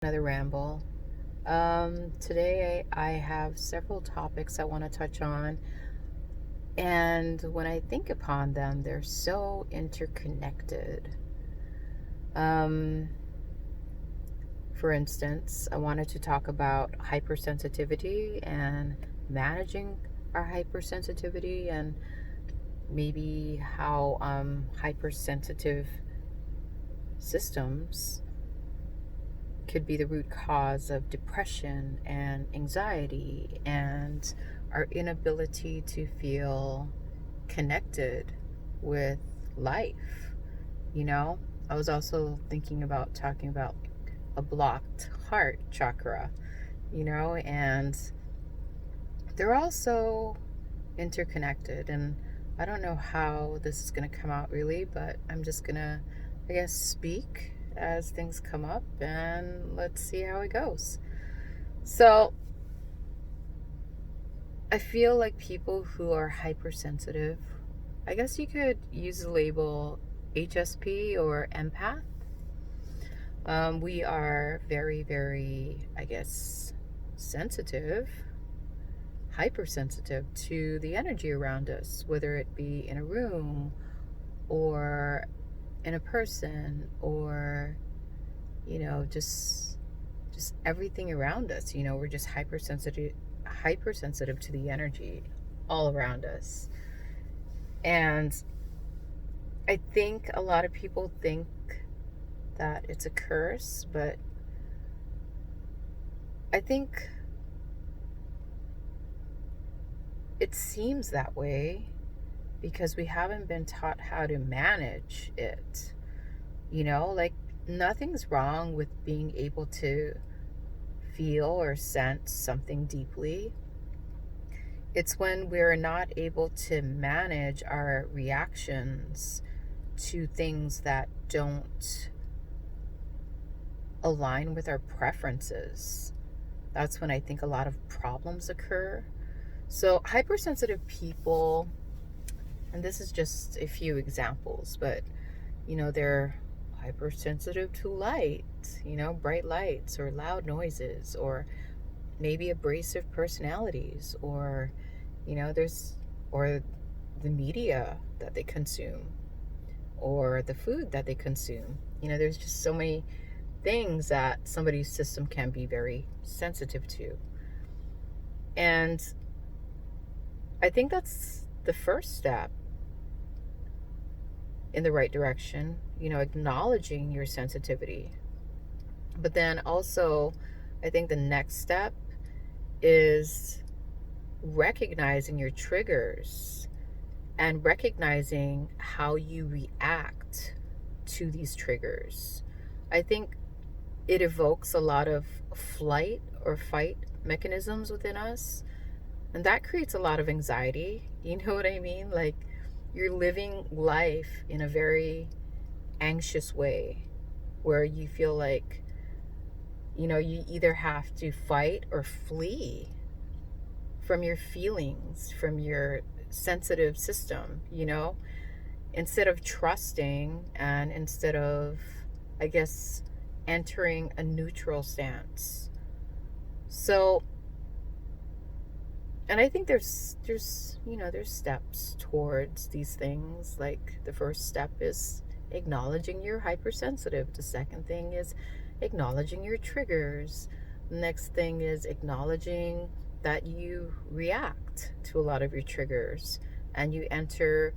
Another ramble. Today I have several topics I want to touch on, and when I think upon them, they're so interconnected. Um, for instance, I wanted to talk about hypersensitivity and managing our hypersensitivity, and maybe how hypersensitive systems could be the root cause of depression and anxiety and our inability to feel connected with life. You know, I was also thinking about talking about a blocked heart chakra, and they're also interconnected. And I don't know how this is going to come out really, but I'm just going to, I guess, speak as things come up and let's see how it goes. So, I feel like people who are hypersensitive, I guess you could use the label HSP or empath. We are very, very, I guess, sensitive, hypersensitive to the energy around us, whether it be in a room or in a person or, just everything around us. We're just hypersensitive to the energy all around us. And I think a lot of people think that it's a curse, but I think it seems that way because we haven't been taught how to manage it. Like nothing's wrong with being able to feel or sense something deeply. It's when we're not able to manage our reactions to things that don't align with our preferences. That's when I think a lot of problems occur. So, hypersensitive people, and this is just a few examples, but they're hypersensitive to light, bright lights or loud noises, or maybe abrasive personalities, or there's or the media that they consume or the food that they consume. There's just so many things that somebody's system can be very sensitive to. And I think that's the first step in the right direction, acknowledging your sensitivity. But then also, I think the next step is recognizing your triggers and recognizing how you react to these triggers. I think it evokes a lot of flight or fight mechanisms within us, and that creates a lot of anxiety. You know what I mean? Like you're living life in a very anxious way where you feel like, you either have to fight or flee from your feelings, from your sensitive system, instead of trusting and instead of, I guess, entering a neutral stance. So, and I think there's steps towards these things. Like the first step is acknowledging you're hypersensitive. The second thing is acknowledging your triggers. The next thing is acknowledging that you react to a lot of your triggers and you enter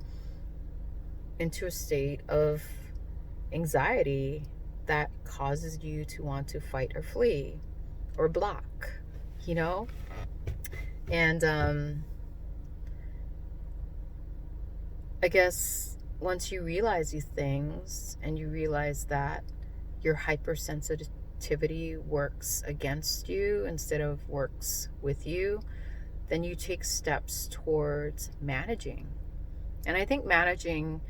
into a state of anxiety that causes you to want to fight or flee or block, you know? And I guess once you realize these things and you realize that your hypersensitivity works against you instead of works with you, then you take steps towards managing. And I think managing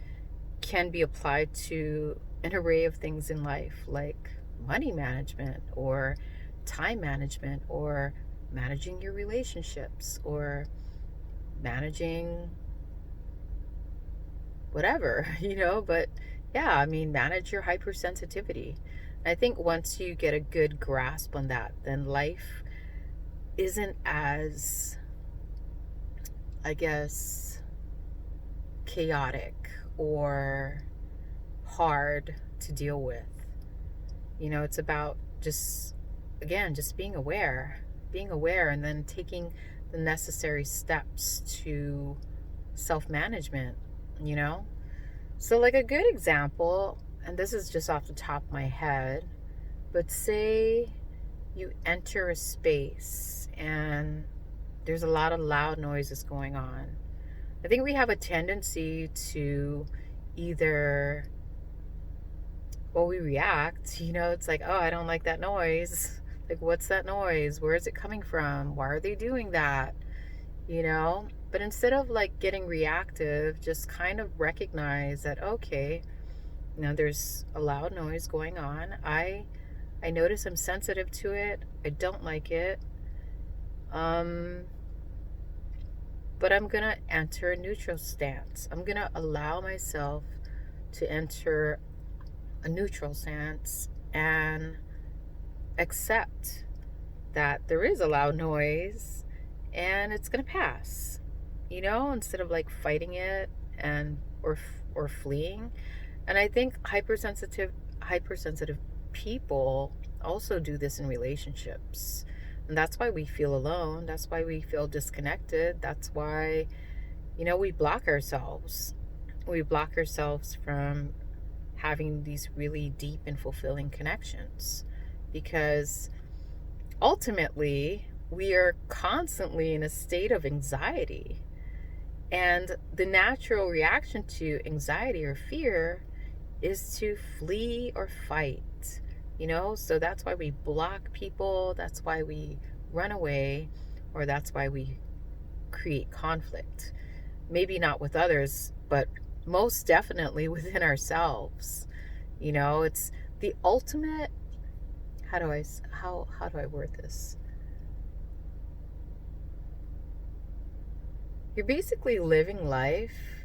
can be applied to an array of things in life, like money management or time management or managing your relationships or managing whatever, but yeah, I mean, manage your hypersensitivity. I think once you get a good grasp on that, then life isn't as, I guess, chaotic or hard to deal with. It's about just, again, just being aware, and then taking the necessary steps to self management, you know? So, like a good example, and this is just off the top of my head, but say you enter a space and there's a lot of loud noises going on. I think we have a tendency to either, well, we react, it's like, oh, I don't like that noise. Like, what's that noise? Where is it coming from? Why are they doing that? But instead of like getting reactive, just kind of recognize that, okay, there's a loud noise going on. I notice I'm sensitive to it. I don't like it. But I'm gonna enter a neutral stance. I'm gonna allow myself to enter a neutral stance and accept that there is a loud noise and it's gonna pass. Instead of like fighting it and or fleeing. And I think hypersensitive people also do this in relationships. And that's why we feel alone. That's why we feel disconnected. That's why, we block ourselves. We block ourselves from having these really deep and fulfilling connections, because ultimately we are constantly in a state of anxiety. And the natural reaction to anxiety or fear is to flee or fight, So that's why we block people. That's why we run away, or that's why we create conflict. Maybe not with others, but most definitely within ourselves. It's the ultimate, how do I word this? You're basically living life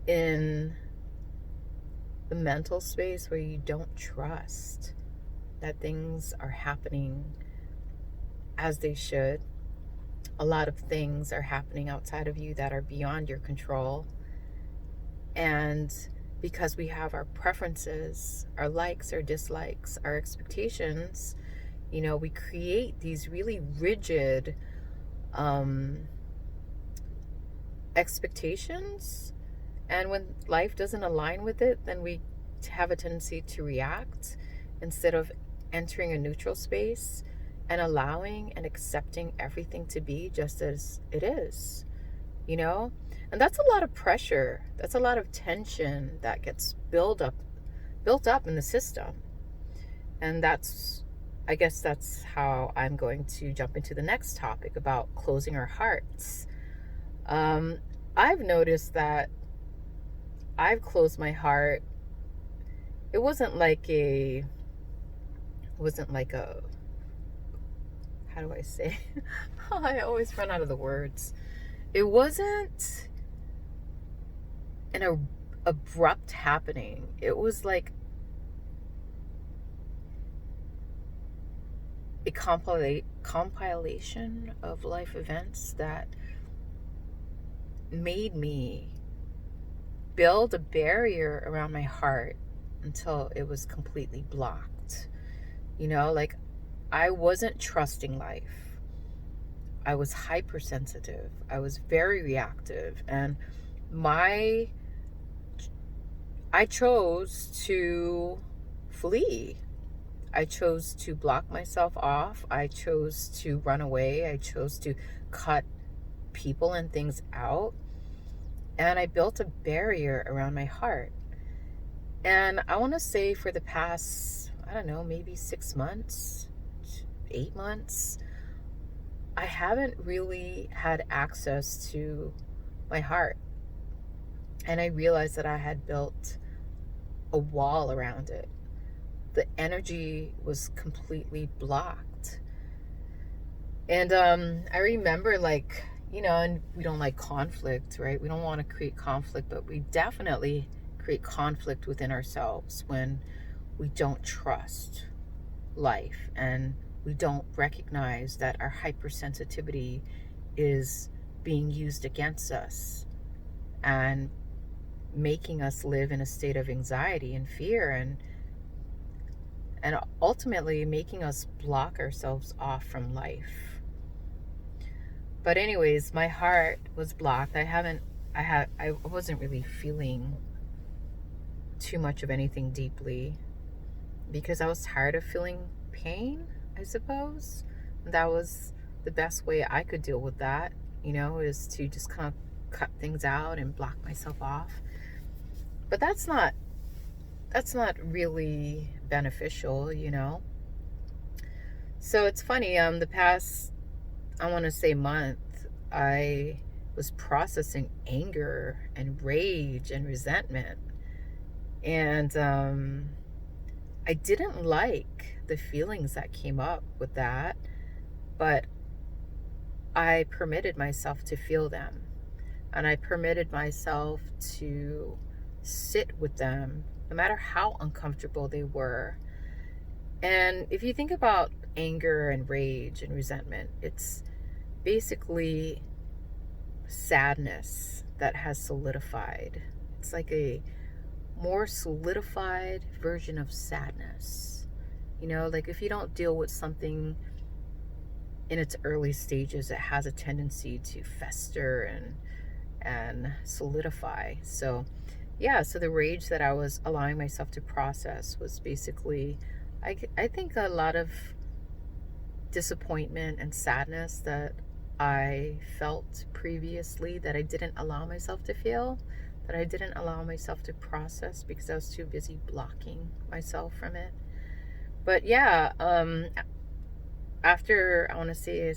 in the mental space where you don't trust that things are happening as they should. A lot of things are happening outside of you that are beyond your control. And because we have our preferences, our likes, our dislikes, our expectations, we create these really rigid expectations. And when life doesn't align with it, then we have a tendency to react instead of entering a neutral space and allowing and accepting everything to be just as it is, And that's a lot of pressure. That's a lot of tension that gets built up in the system. And I guess that's how I'm going to jump into the next topic about closing our hearts. I've noticed that I've closed my heart. It wasn't like a, how do I say? I always run out of the words. It wasn't an abrupt happening. It was like a compilation of life events that made me build a barrier around my heart until it was completely blocked. Like I wasn't trusting life. I was hypersensitive. I was very reactive. And I chose to flee. I chose to block myself off. I chose to run away. I chose to cut people and things out. And I built a barrier around my heart. And I want to say for the past, I don't know, maybe 6 months, 8 months, I haven't really had access to my heart. And I realized that I had built a wall around it. The energy was completely blocked. And I remember, and we don't like conflict, right? We don't want to create conflict, but we definitely create conflict within ourselves when we don't trust life and we don't recognize that our hypersensitivity is being used against us and making us live in a state of anxiety and fear, and ultimately making us block ourselves off from life. But anyways, my heart was blocked. I wasn't really feeling too much of anything deeply because I was tired of feeling pain, I suppose. That was the best way I could deal with that, is to just kind of cut things out and block myself off. But that's not really beneficial. So it's funny, the past, I want to say, month, I was processing anger and rage and resentment. And I didn't like the feelings that came up with that, but I permitted myself to feel them. And I permitted myself to sit with them, no matter how uncomfortable they were. And if you think about anger and rage and resentment, it's basically sadness that has solidified. It's like a more solidified version of sadness. Like if you don't deal with something in its early stages, it has a tendency to fester and solidify. So the rage that I was allowing myself to process was basically, I think, a lot of disappointment and sadness that I felt previously that I didn't allow myself to feel, that I didn't allow myself to process because I was too busy blocking myself from it. But after, I want to say,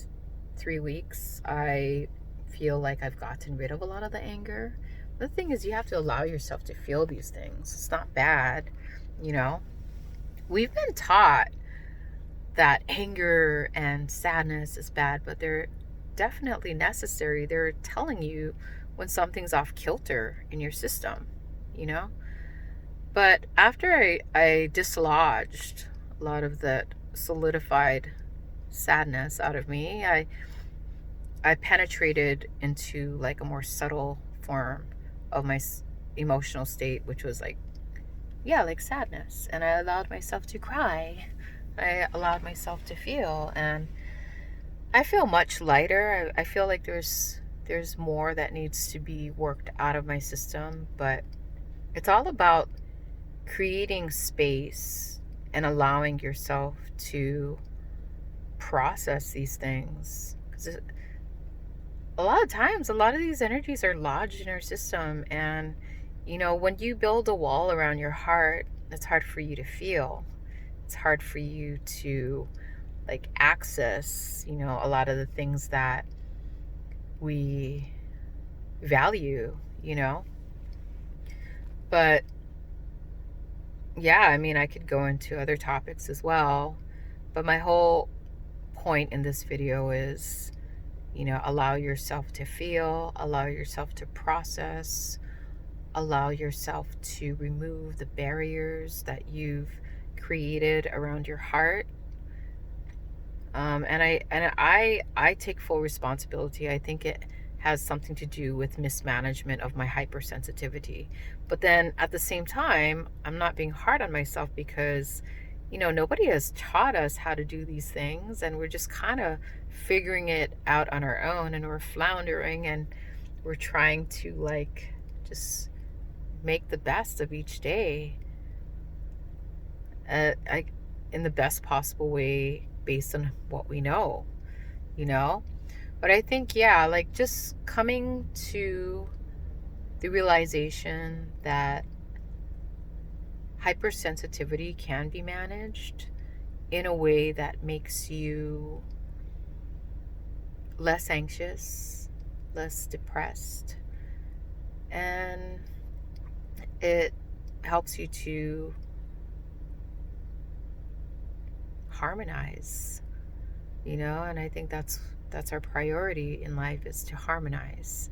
3 weeks, I feel like I've gotten rid of a lot of the anger. The thing is, you have to allow yourself to feel these things. It's not bad, you know. We've been taught that anger and sadness is bad, but they're definitely necessary. They're telling you when something's off kilter in your system, you know. But after I dislodged a lot of that solidified sadness out of me, I penetrated into like a more subtle form of my emotional state, which was like sadness. And I allowed myself to cry. I allowed myself to feel, and I feel much lighter. I feel like there's more that needs to be worked out of my system, but it's all about creating space and allowing yourself to process these things. Because a lot of times, a lot of these energies are lodged in our system, and when you build a wall around your heart, it's hard for you to feel. It's hard for you to like access, a lot of the things that we value. But I mean, I could go into other topics as well, but my whole point in this video is, allow yourself to feel, allow yourself to process, allow yourself to remove the barriers that you've created around your heart. And I take full responsibility. I think it has something to do with mismanagement of my hypersensitivity. But then at the same time, I'm not being hard on myself because, nobody has taught us how to do these things, and we're just kind of figuring it out on our own, and we're floundering, and we're trying to like just make the best of each day, in the best possible way based on what we know. But I think, like just coming to the realization that hypersensitivity can be managed in a way that makes you less anxious, less depressed, and it helps you to harmonize, and I think that's our priority in life, is to harmonize.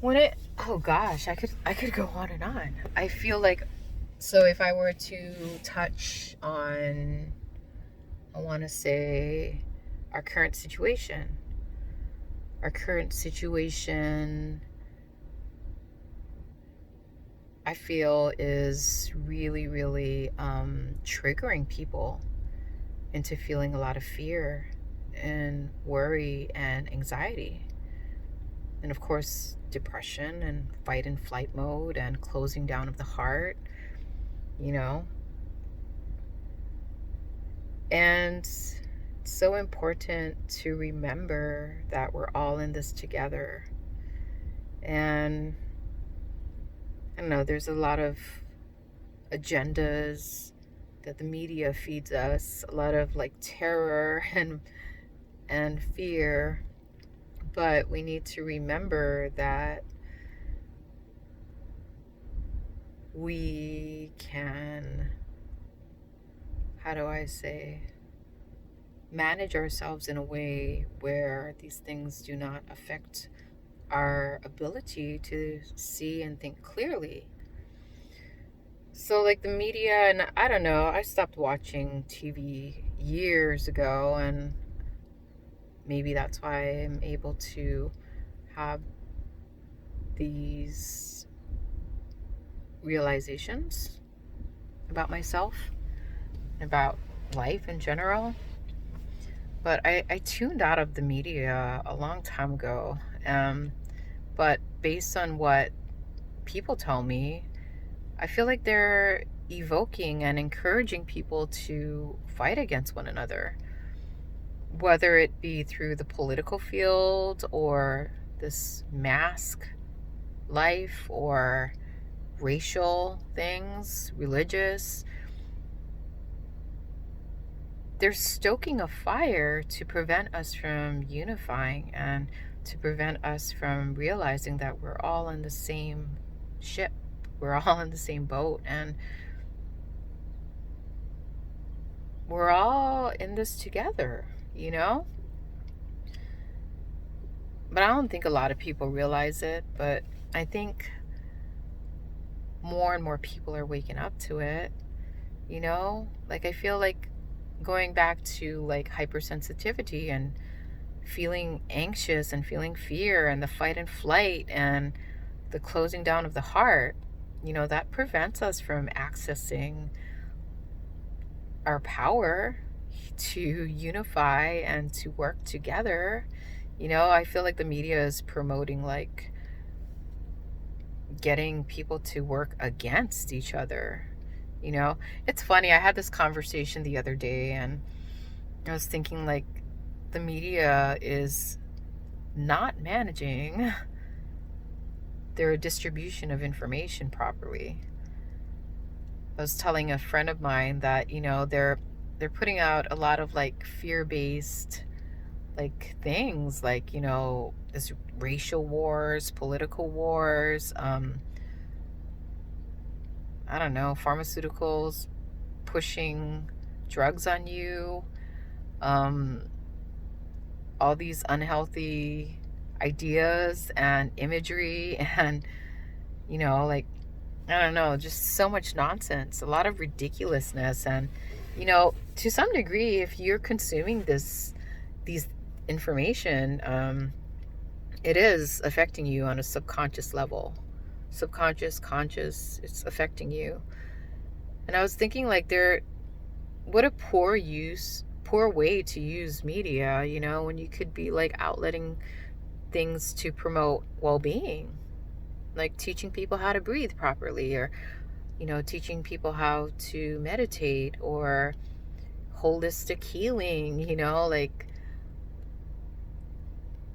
when it oh gosh, I could go on and on. I feel like, so if I were to touch on, I want to say, our current situation. Our current situation, I feel, is really, really triggering people into feeling a lot of fear and worry and anxiety. And of course, depression and fight and flight mode and closing down of the heart, you know. And it's so important to remember that we're all in this together. And I don't know, there's a lot of agendas that the media feeds us, a lot of like terror and fear, but we need to remember that we can, how do I say, manage ourselves in a way where these things do not affect our ability to see and think clearly. So, like the media, and I don't know, I stopped watching TV years ago, and maybe that's why I'm able to have these realizations about myself, about life in general. But I tuned out of the media a long time ago. But based on what people tell me, I feel like they're evoking and encouraging people to fight against one another, whether it be through the political field or this mask life or racial things, religious. They're stoking a fire to prevent us from unifying and to prevent us from realizing that we're all in the same ship. We're all in the same boat, and we're all in this together, you know? But I don't think a lot of people realize it, but I think more and more people are waking up to it, you know? Like, I feel like going back to like hypersensitivity and feeling anxious and feeling fear and the fight and flight and the closing down of the heart, you know, that prevents us from accessing our power to unify and to work together. You know, I feel like the media is promoting like getting people to work against each other. You know, it's funny. I had this conversation the other day, and I was thinking like the media is not managing their distribution of information properly. I was telling a friend of mine that, you know, they're putting out a lot of like fear-based like things, like, you know, this racial wars, political wars, I don't know, pharmaceuticals pushing drugs on you, um, all these unhealthy ideas and imagery and, you know, like, I don't know, just so much nonsense, a lot of ridiculousness. And, you know, to some degree, if you're consuming these information, it is affecting you on a subconscious level. Subconscious, conscious, it's affecting you. And I was thinking like what a poor way to use media, you know, when you could be like outletting things to promote well-being, like teaching people how to breathe properly, or, you know, teaching people how to meditate, or holistic healing, you know, like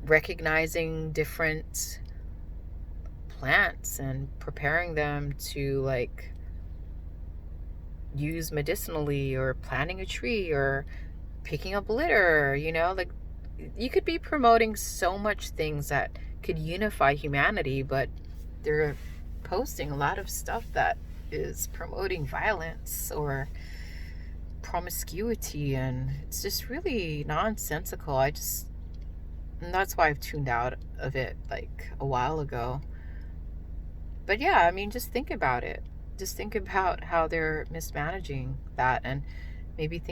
recognizing different plants and preparing them to like use medicinally, or planting a tree, or picking up litter, you know, like you could be promoting so much things that could unify humanity, but they're posting a lot of stuff that is promoting violence or promiscuity, and it's just really nonsensical. And that's why I've tuned out of it like a while ago. But yeah, I mean, just think about it. Just think about how they're mismanaging that, and maybe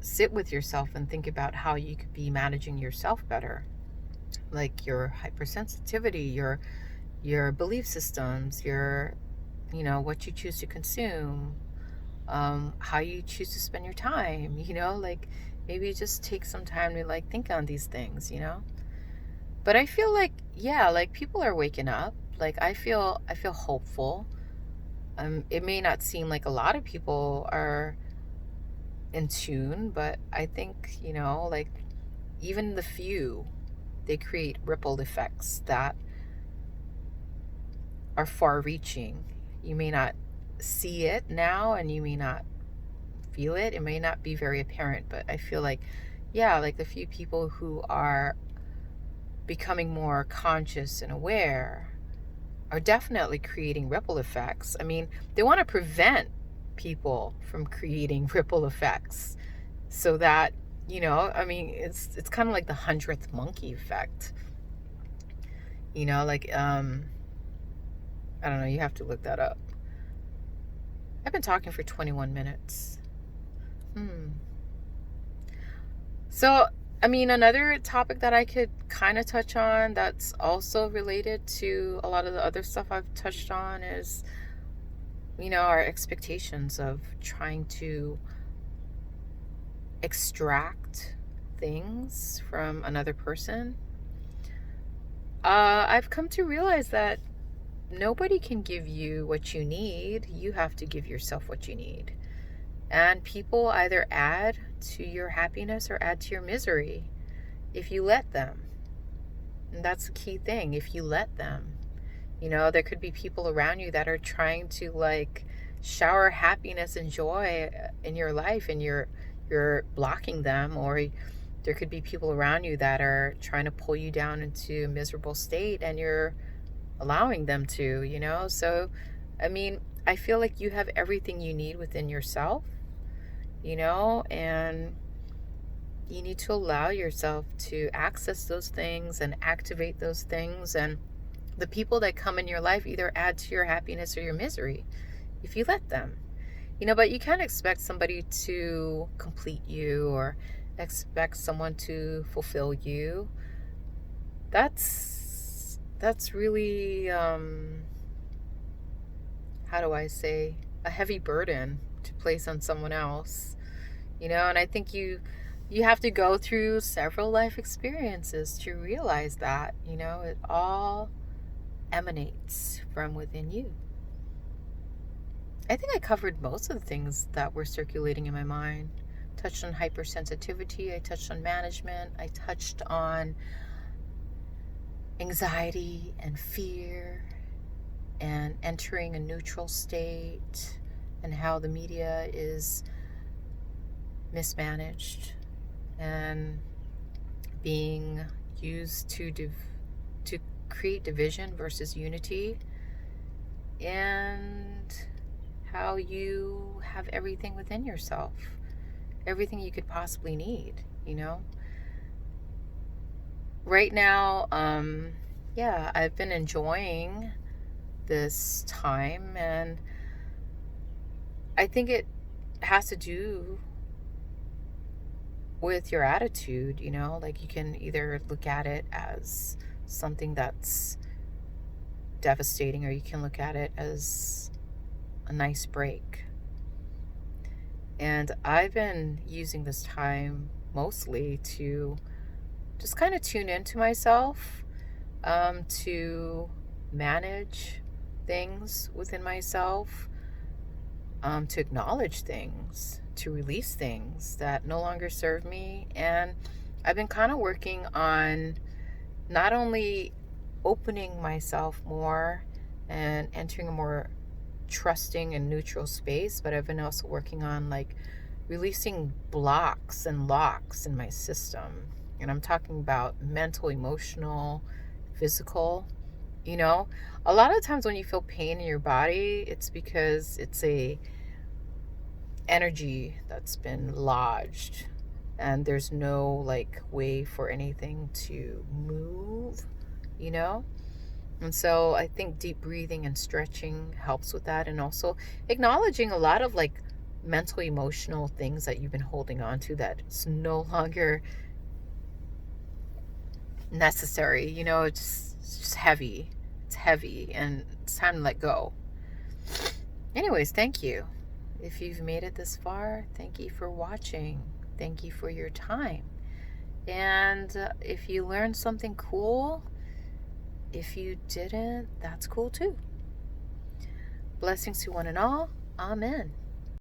sit with yourself and think about how you could be managing yourself better, like your hypersensitivity, your belief systems, what you choose to consume, how you choose to spend your time, like maybe just take some time to like think on these things. But I feel like, yeah, like people are waking up. Like I feel hopeful. It may not seem like a lot of people are in tune, but I think, like even the few, they create ripple effects that are far reaching. You may not see it now and you may not feel it. It may not be very apparent, but I feel like, yeah, like the few people who are becoming more conscious and aware are definitely creating ripple effects. I mean, they want to prevent people from creating ripple effects so that, I mean, it's kind of like the 100th monkey effect. Like I don't know, you have to look that up. I've been talking for 21 minutes. Hmm. So, I mean, another topic that I could kind of touch on that's also related to a lot of the other stuff I've touched on is, our expectations of trying to extract things from another person. I've come to realize that nobody can give you what you need. You have to give yourself what you need. And people either add to your happiness or add to your misery if you let them. And that's the key thing, if you let them. There could be people around you that are trying to like shower happiness and joy in your life, and you're blocking them, or there could be people around you that are trying to pull you down into a miserable state and you're allowing them to. So, I mean, I feel like you have everything you need within yourself, and you need to allow yourself to access those things and activate those things. And the people that come in your life either add to your happiness or your misery if you let them. But you can't expect somebody to complete you or expect someone to fulfill you. That's really how do I say, a heavy burden to place on someone else. And I think you have to go through several life experiences to realize that, it all emanates from within you. I think I covered most of the things that were circulating in my mind. Touched on hypersensitivity, I touched on management, I touched on anxiety and fear and entering a neutral state and how the media is mismanaged and being used to create division versus unity, and how you have everything within yourself, everything you could possibly need. Right now, yeah, I've been enjoying this time, and I think it has to do with your attitude. Like you can either look at it as something that's devastating, or you can look at it as a nice break. And I've been using this time mostly to just kind of tune into myself, to manage things within myself, to acknowledge things, to release things that no longer serve me. And I've been kind of working on not only opening myself more and entering a more trusting and neutral space, but I've been also working on like releasing blocks and locks in my system. And I'm talking about mental, emotional, physical. A lot of times when you feel pain in your body, it's because it's a energy that's been lodged, and there's no like way for anything to move, you know And so I think deep breathing and stretching helps with that. And also acknowledging a lot of like mental, emotional things that you've been holding on to that it's no longer necessary. It's just heavy. It's heavy and it's time to let go. Anyways, thank you. If you've made it this far, thank you for watching. Thank you for your time. And if you learned something cool, if you didn't, that's cool too. Blessings to one and all. Amen.